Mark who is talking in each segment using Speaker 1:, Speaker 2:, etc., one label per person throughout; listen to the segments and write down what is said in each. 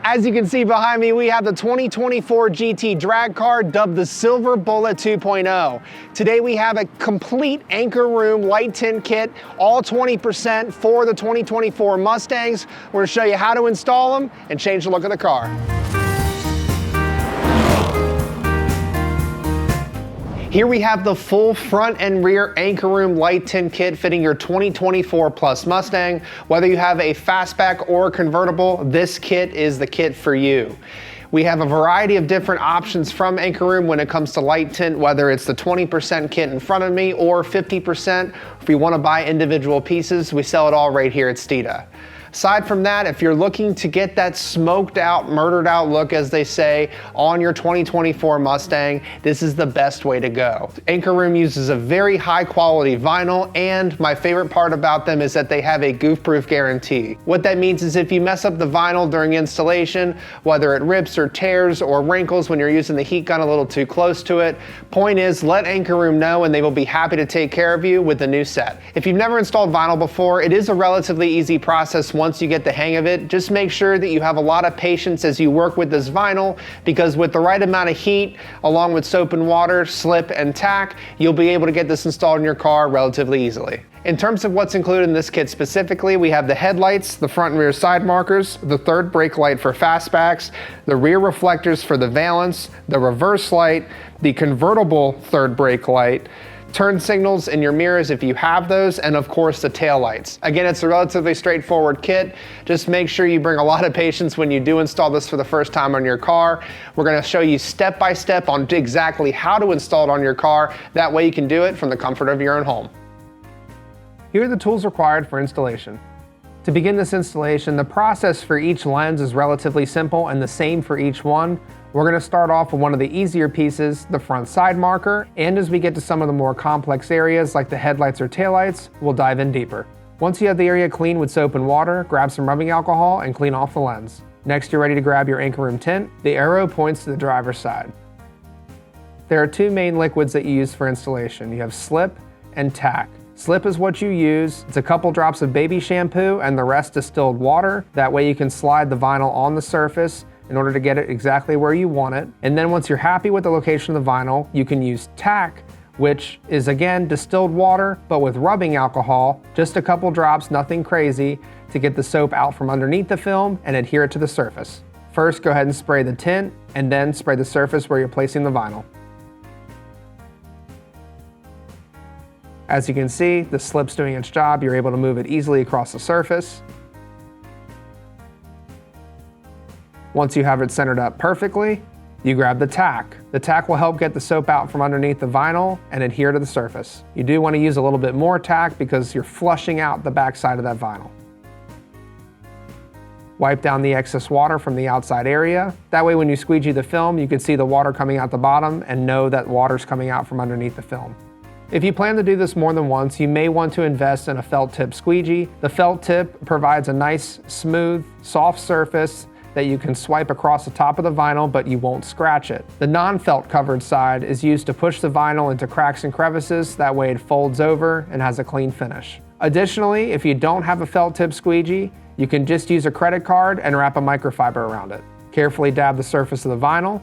Speaker 1: As you can see behind me, we have the 2024 GT drag car dubbed the Silver Bullet 2.0. Today we have a complete anchor room light tint kit, all 20% for the 2024 Mustangs. We're going to show you how to install them and change the look of the car. Here we have the full front and rear anchor room light tint kit fitting your 2024 Plus Mustang. Whether you have a fastback or a convertible, this kit is the kit for you. We have a variety of different options from Anchor Room when it comes to light tint, whether it's the 20% kit in front of me or 50%. If you want to buy individual pieces, we sell it all right here at Steeda. Aside from that, if you're looking to get that smoked out, murdered out look, as they say, on your 2024 Mustang, this is the best way to go. Anchor Room uses a very high quality vinyl, and my favorite part about them is that they have a goof-proof guarantee. What that means is if you mess up the vinyl during installation, whether it rips or tears or wrinkles when you're using the heat gun a little too close to it, point is let Anchor Room know and they will be happy to take care of you with the new set. If you've never installed vinyl before, it is a relatively easy process once you get the hang of it. Just make sure that you have a lot of patience as you work with this vinyl, because with the right amount of heat, along with soap and water, slip and tack, you'll be able to get this installed in your car relatively easily. In terms of what's included in this kit specifically, we have the headlights, the front and rear side markers, the third brake light for fastbacks, the rear reflectors for the valance, the reverse light, the convertible third brake light, turn signals in your mirrors if you have those, and of course the tail lights. Again, it's a relatively straightforward kit. Just make sure you bring a lot of patience when you do install this for the first time on your car. We're going to show you step by step on exactly how to install it on your car. That way you can do it from the comfort of your own home. Here are the tools required for installation. To begin this installation, the process for each lens is relatively simple and the same for each one. We're going to start off with one of the easier pieces, the front side marker, and as we get to some of the more complex areas like the headlights or taillights, we'll dive in deeper. Once you have the area clean with soap and water, grab some rubbing alcohol and clean off the lens. Next, you're ready to grab your Anchor Room tint. The arrow points to the driver's side. There are two main liquids that you use for installation. You have slip and tack. Slip is what you use. It's a couple drops of baby shampoo and the rest distilled water. That way you can slide the vinyl on the surface in order to get it exactly where you want it. And then once you're happy with the location of the vinyl, you can use tack, which is again distilled water, but with rubbing alcohol, just a couple drops, nothing crazy, to get the soap out from underneath the film and adhere it to the surface. First, go ahead and spray the tint, and then spray the surface where you're placing the vinyl. As you can see, the slip's doing its job. You're able to move it easily across the surface. Once you have it centered up perfectly, you grab the tack. The tack will help get the soap out from underneath the vinyl and adhere to the surface. You do want to use a little bit more tack because you're flushing out the back side of that vinyl. Wipe down the excess water from the outside area. That way when you squeegee the film, you can see the water coming out the bottom and know that water's coming out from underneath the film. If you plan to do this more than once, you may want to invest in a felt tip squeegee. The felt tip provides a nice, smooth, soft surface that you can swipe across the top of the vinyl, but you won't scratch it. The non-felt covered side is used to push the vinyl into cracks and crevices. That way it folds over and has a clean finish. Additionally, if you don't have a felt tip squeegee, you can just use a credit card and wrap a microfiber around it. Carefully dab the surface of the vinyl.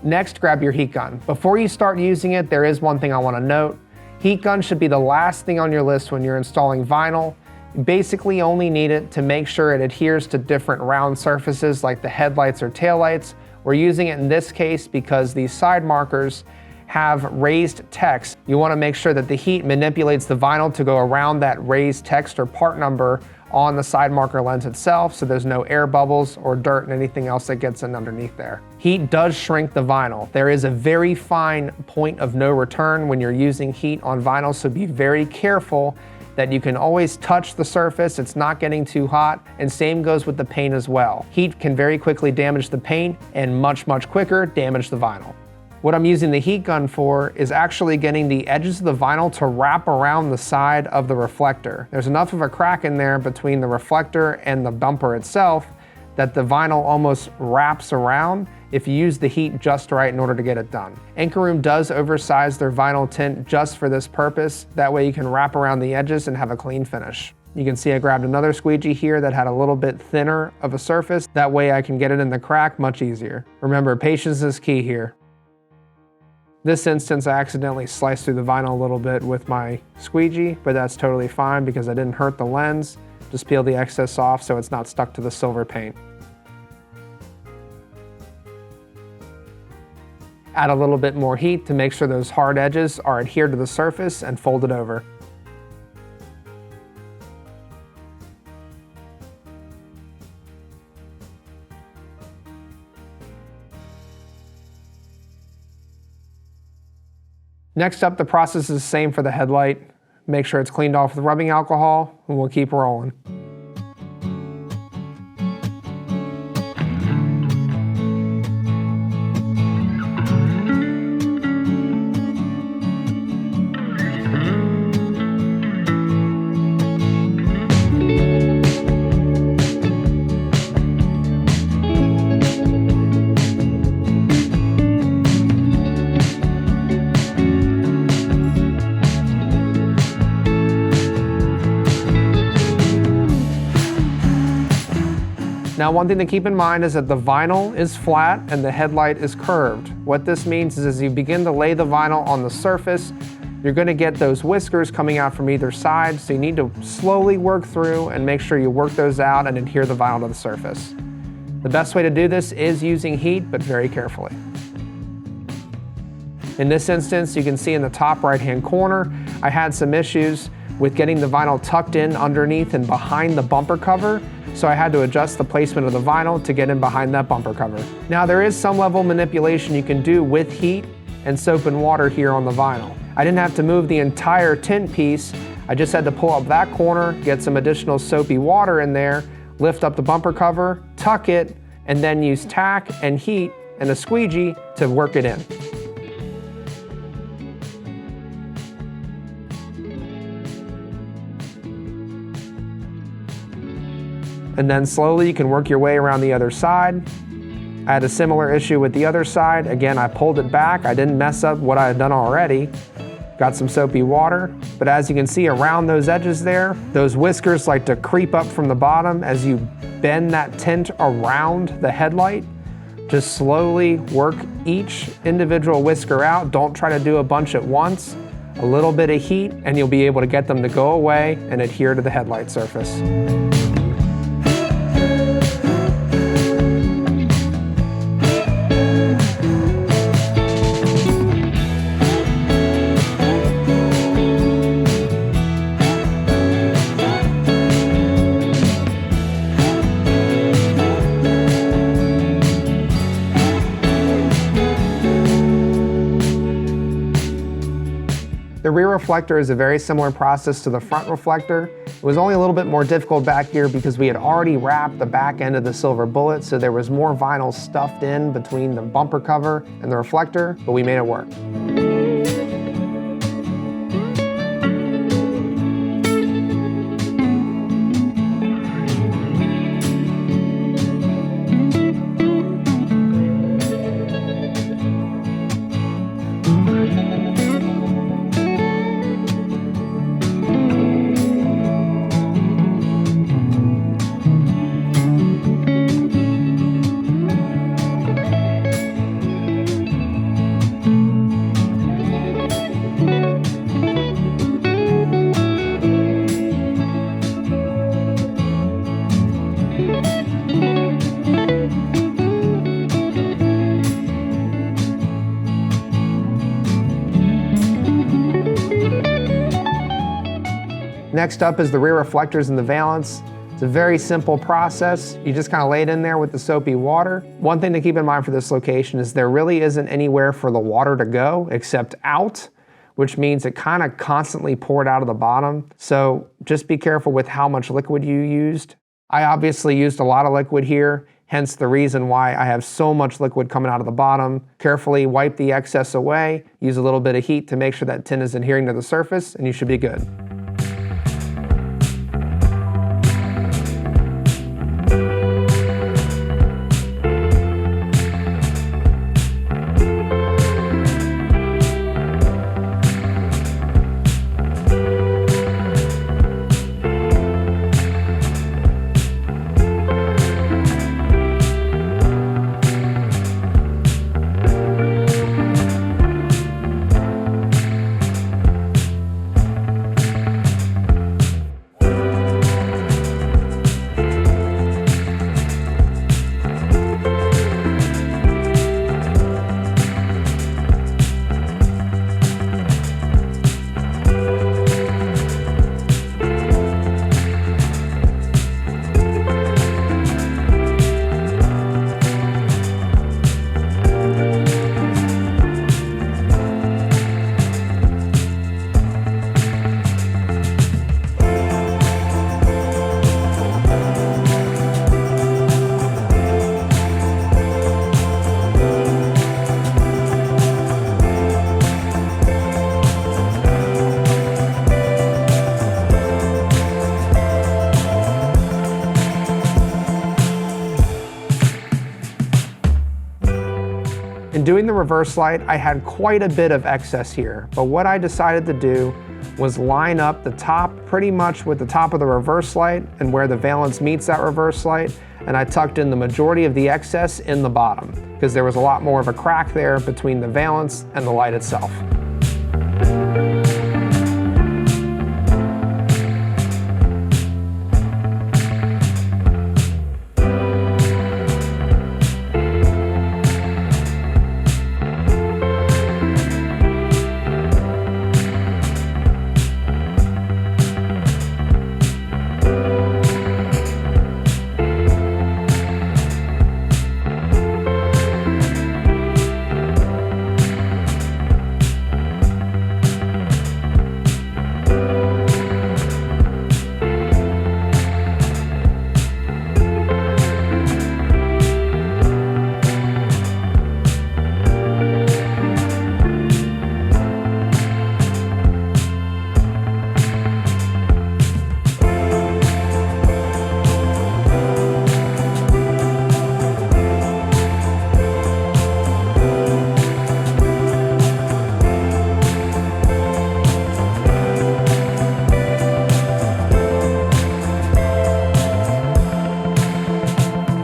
Speaker 1: Next, grab your heat gun. Before you start using it, there is one thing I want to note. Heat gun should be the last thing on your list when you're installing vinyl. You basically only need it to make sure it adheres to different round surfaces like the headlights or taillights. We're using it in this case because these side markers have raised text. You want to make sure that the heat manipulates the vinyl to go around that raised text or part number on the side marker lens itself, so there's no air bubbles or dirt and anything else that gets in underneath there. Heat does shrink the vinyl. There is a very fine point of no return when you're using heat on vinyl, so be very careful that you can always touch the surface, it's not getting too hot, and same goes with the paint as well. Heat can very quickly damage the paint and much quicker damage the vinyl. What I'm using the heat gun for is actually getting the edges of the vinyl to wrap around the side of the reflector. There's enough of a crack in there between the reflector and the bumper itself that the vinyl almost wraps around if you use the heat just right in order to get it done. Anchor Room does oversize their vinyl tint just for this purpose. That way you can wrap around the edges and have a clean finish. You can see I grabbed another squeegee here that had a little bit thinner of a surface. That way I can get it in the crack much easier. Remember, patience is key here. This instance, I accidentally sliced through the vinyl a little bit with my squeegee, but that's totally fine because I didn't hurt the lens. Just peel the excess off so it's not stuck to the silver paint. Add a little bit more heat to make sure those hard edges are adhered to the surface and fold it over. Next up, the process is the same for the headlight. Make sure it's cleaned off with rubbing alcohol, and we'll keep rolling. Now, one thing to keep in mind is that the vinyl is flat and the headlight is curved. What this means is as you begin to lay the vinyl on the surface, you're going to get those whiskers coming out from either side, so you need to slowly work through and make sure you work those out and adhere the vinyl to the surface. The best way to do this is using heat, but very carefully. In this instance, you can see in the top right-hand corner, I had some issues with getting the vinyl tucked in underneath and behind the bumper cover, so I had to adjust the placement of the vinyl to get in behind that bumper cover. Now, there is some level of manipulation you can do with heat and soap and water here on the vinyl. I didn't have to move the entire tint piece, I just had to pull up that corner, get some additional soapy water in there, lift up the bumper cover, tuck it, and then use tack and heat and a squeegee to work it in. And then slowly you can work your way around the other side. I had a similar issue with the other side. Again, I pulled it back. I didn't mess up what I had done already. Got some soapy water. But as you can see around those edges there, those whiskers like to creep up from the bottom as you bend that tint around the headlight. Just slowly work each individual whisker out. Don't try to do a bunch at once. A little bit of heat and you'll be able to get them to go away and adhere to the headlight surface. The rear reflector is a very similar process to the front reflector. It was only a little bit more difficult back here because we had already wrapped the back end of the silver bullet, so there was more vinyl stuffed in between the bumper cover and the reflector, but we made it work. Next up is the rear reflectors and the valance. It's a very simple process. You just kind of lay it in there with the soapy water. One thing to keep in mind for this location is there really isn't anywhere for the water to go except out, which means it kind of constantly poured out of the bottom. So just be careful with how much liquid you used. I obviously used a lot of liquid here, hence the reason why I have so much liquid coming out of the bottom. Carefully wipe the excess away, use a little bit of heat to make sure that tint is adhering to the surface, and you should be good. In doing the reverse light, I had quite a bit of excess here, but what I decided to do was line up the top pretty much with the top of the reverse light and where the valence meets that reverse light, and I tucked in the majority of the excess in the bottom because there was a lot more of a crack there between the valence and the light itself.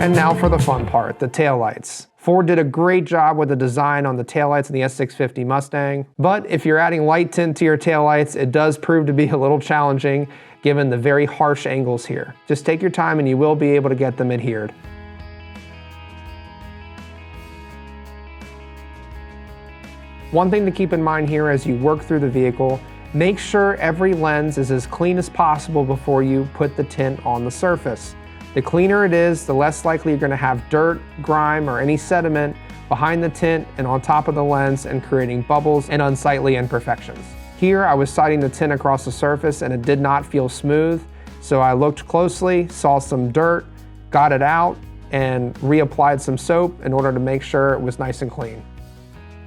Speaker 1: And now for the fun part, the taillights. Ford did a great job with the design on the taillights in the S650 Mustang, but if you're adding light tint to your taillights, it does prove to be a little challenging given the very harsh angles here. Just take your time and you will be able to get them adhered. One thing to keep in mind here as you work through the vehicle, make sure every lens is as clean as possible before you put the tint on the surface. The cleaner it is, the less likely you're going to have dirt, grime, or any sediment behind the tint and on top of the lens and creating bubbles and unsightly imperfections. Here I was sighting the tint across the surface and it did not feel smooth, so I looked closely, saw some dirt, got it out, and reapplied some soap in order to make sure it was nice and clean.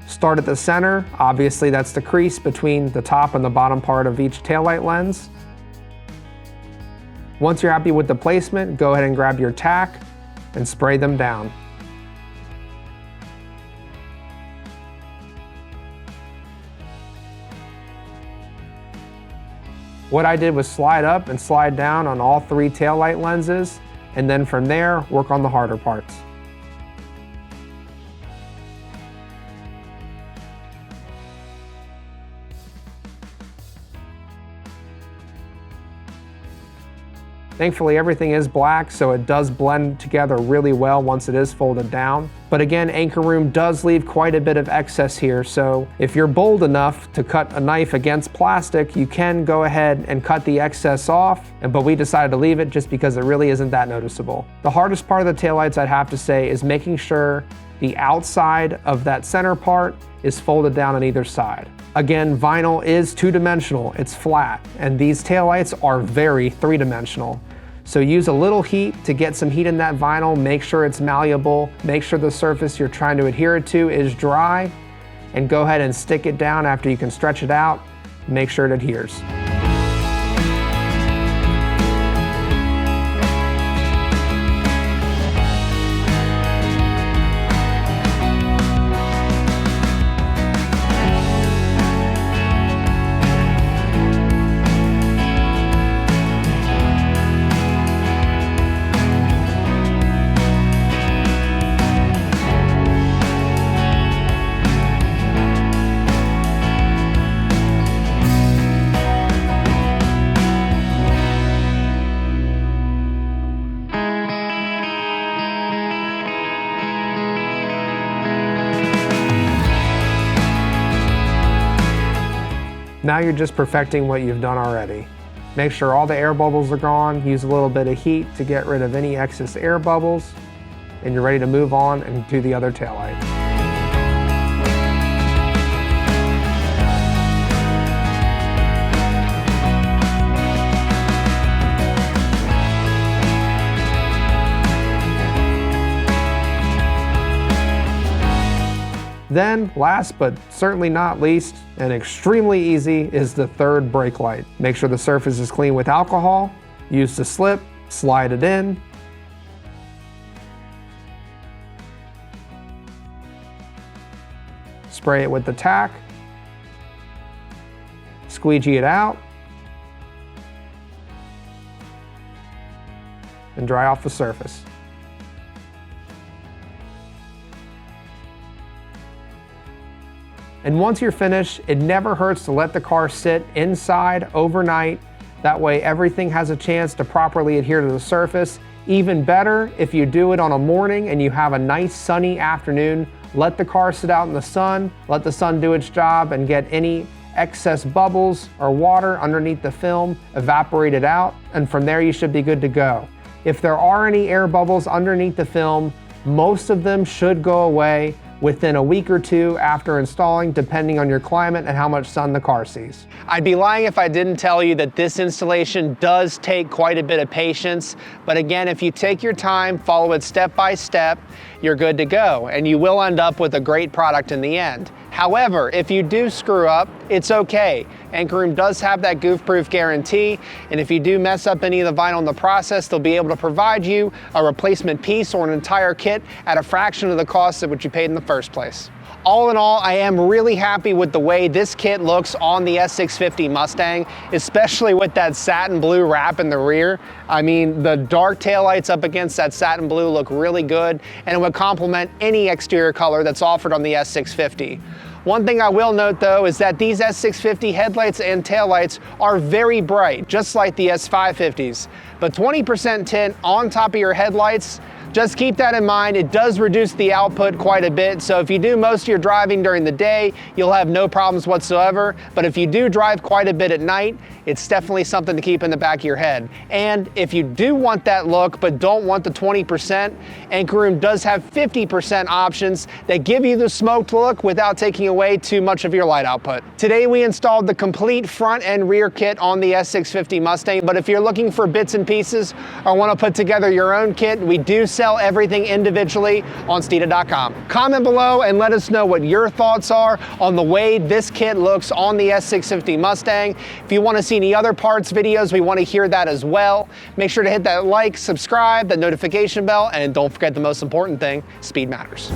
Speaker 1: Start at the center, obviously that's the crease between the top and the bottom part of each taillight lens. Once you're happy with the placement, go ahead and grab your tack and spray them down. What I did was slide up and slide down on all three taillight lenses, and then from there, work on the harder parts. Thankfully, everything is black, so it does blend together really well once it is folded down. But again, Anchor Room does leave quite a bit of excess here, so if you're bold enough to cut a knife against plastic, you can go ahead and cut the excess off, but we decided to leave it just because it really isn't that noticeable. The hardest part of the taillights, I'd have to say, is making sure the outside of that center part is folded down on either side. Again, vinyl is two-dimensional, it's flat, and these taillights are very three-dimensional. So use a little heat to get some heat in that vinyl, make sure it's malleable, make sure the surface you're trying to adhere it to is dry, and go ahead and stick it down after you can stretch it out, make sure it adheres. Now you're just perfecting what you've done already. Make sure all the air bubbles are gone, use a little bit of heat to get rid of any excess air bubbles, and you're ready to move on and do the other taillight. Then, last but certainly not least, and extremely easy, is the third brake light. Make sure the surface is clean with alcohol, use the slip, slide it in, Spray it with the tack, squeegee it out, and dry off the surface. And once you're finished, it never hurts to let the car sit inside overnight. That way everything has a chance to properly adhere to the surface. Even better, if you do it on a morning and you have a nice sunny afternoon, let the car sit out in the sun, let the sun do its job and get any excess bubbles or water underneath the film evaporated out, and from there you should be good to go. If there are any air bubbles underneath the film, most of them should go away within a week or two after installing, depending on your climate and how much sun the car sees. I'd be lying if I didn't tell you that this installation does take quite a bit of patience, but again, if you take your time, follow it step by step, you're good to go, and you will end up with a great product in the end. However, if you do screw up, it's okay. Anchor Room does have that goof-proof guarantee, and if you do mess up any of the vinyl in the process, they'll be able to provide you a replacement piece or an entire kit at a fraction of the cost of what you paid in the first place. All in all, I am really happy with the way this kit looks on the S650 Mustang, especially with that satin blue wrap in the rear. I mean, the dark taillights up against that satin blue look really good, and it would complement any exterior color that's offered on the S650. One thing I will note though is that these S650 headlights and taillights are very bright, just like the S550s. But 20% tint on top of your headlights, just keep that in mind. It does reduce the output quite a bit, so if you do most of your driving during the day, you'll have no problems whatsoever. But if you do drive quite a bit at night, it's definitely something to keep in the back of your head. And if you do want that look but don't want the 20%, Anchor Room does have 50% options that give you the smoked look without taking away too much of your light output. Today we installed the complete front and rear kit on the S650 Mustang, but if you're looking for bits and pieces or want to put together your own kit, we do sell everything individually on Steeda.com. Comment below and let us know what your thoughts are on the way this kit looks on the S650 Mustang. If you want to see any other parts videos, we want to hear that as well. Make sure to hit that like, subscribe, that notification bell, and don't forget the most important thing, speed matters.